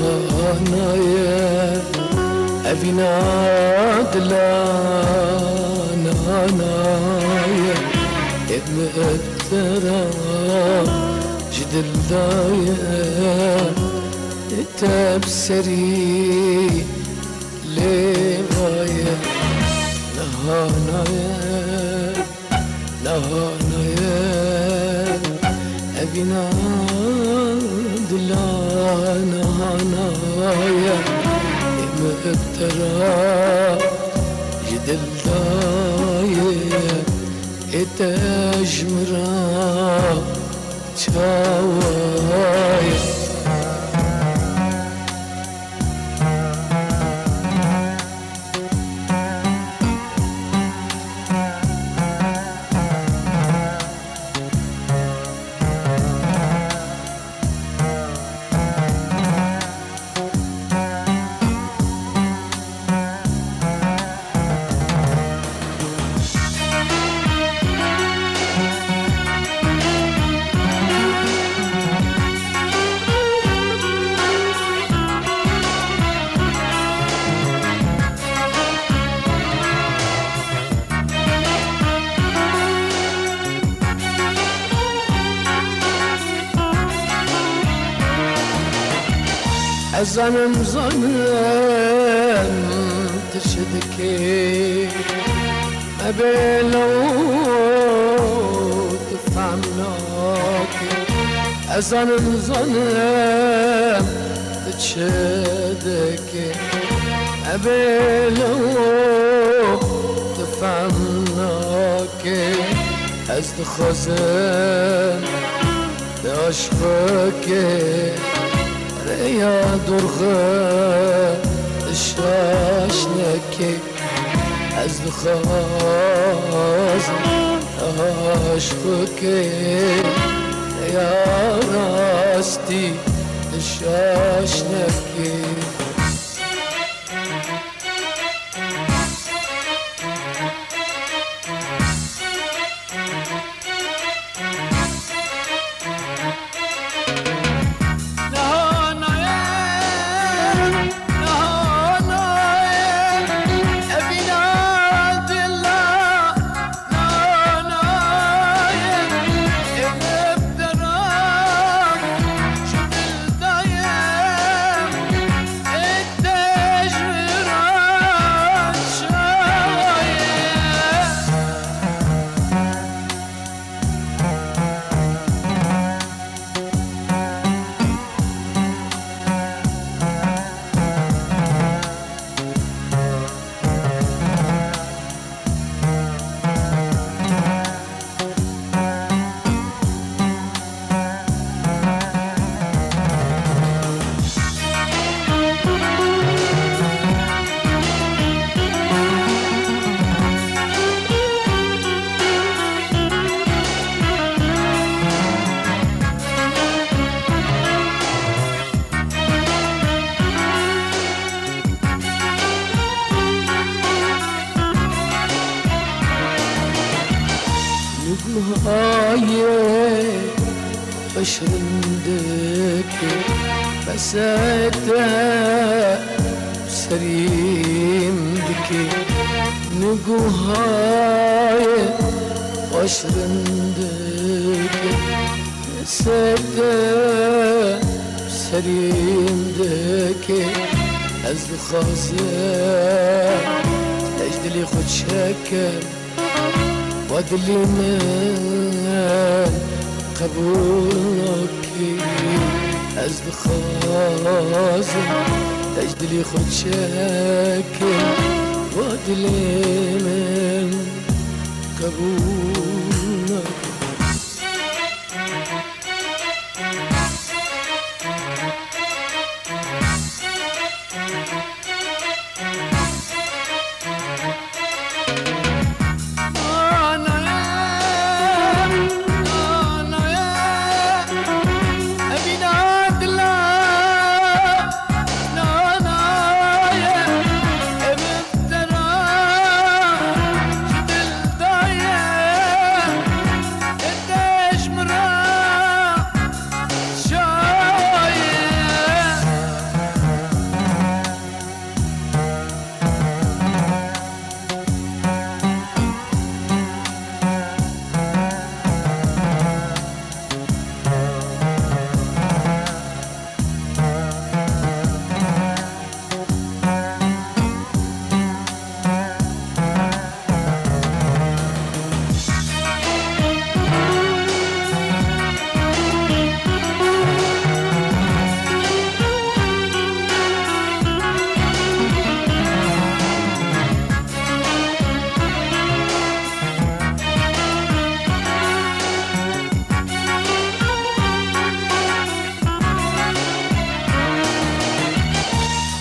نهانايا أبيناد لا نهانايا ابن الترى جدل دايا تبسري لغاية نهانايا نهانايا أبيناد لا نهانايا مقترا جدل دايا اتجمرا تشاوايا زنم تشدكي ما بلو تفهمناكي زنم تشدكي ما بلو تفهمناكي أزد خزن داشفكي يا درغة الشاشنكي أزد خازن أشفكي يا راستي الشاشنكي بشرندك بس سريمدك نقوهاي بشرندك بس سريمدك أزد خازن أجدلي خد شكل وادلي من قبولك أزد خازن تجدلي خد شكل وادلي من قبولك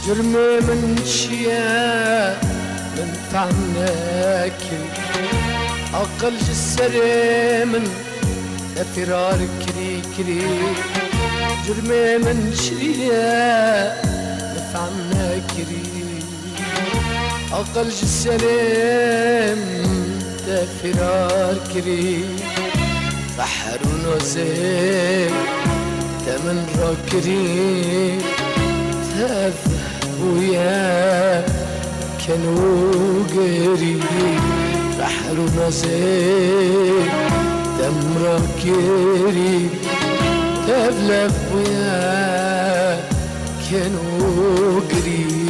جرمي من شيا من طعناك أقل جسري من أفرار كري كري جرمي من شيا من طعناك أقل جسري من أفرار كري بحر ونزيل تمن راكري تذهب ويا كانوا قريب بحر ونزيل تمن راكري تذهب ويا كانوا قريب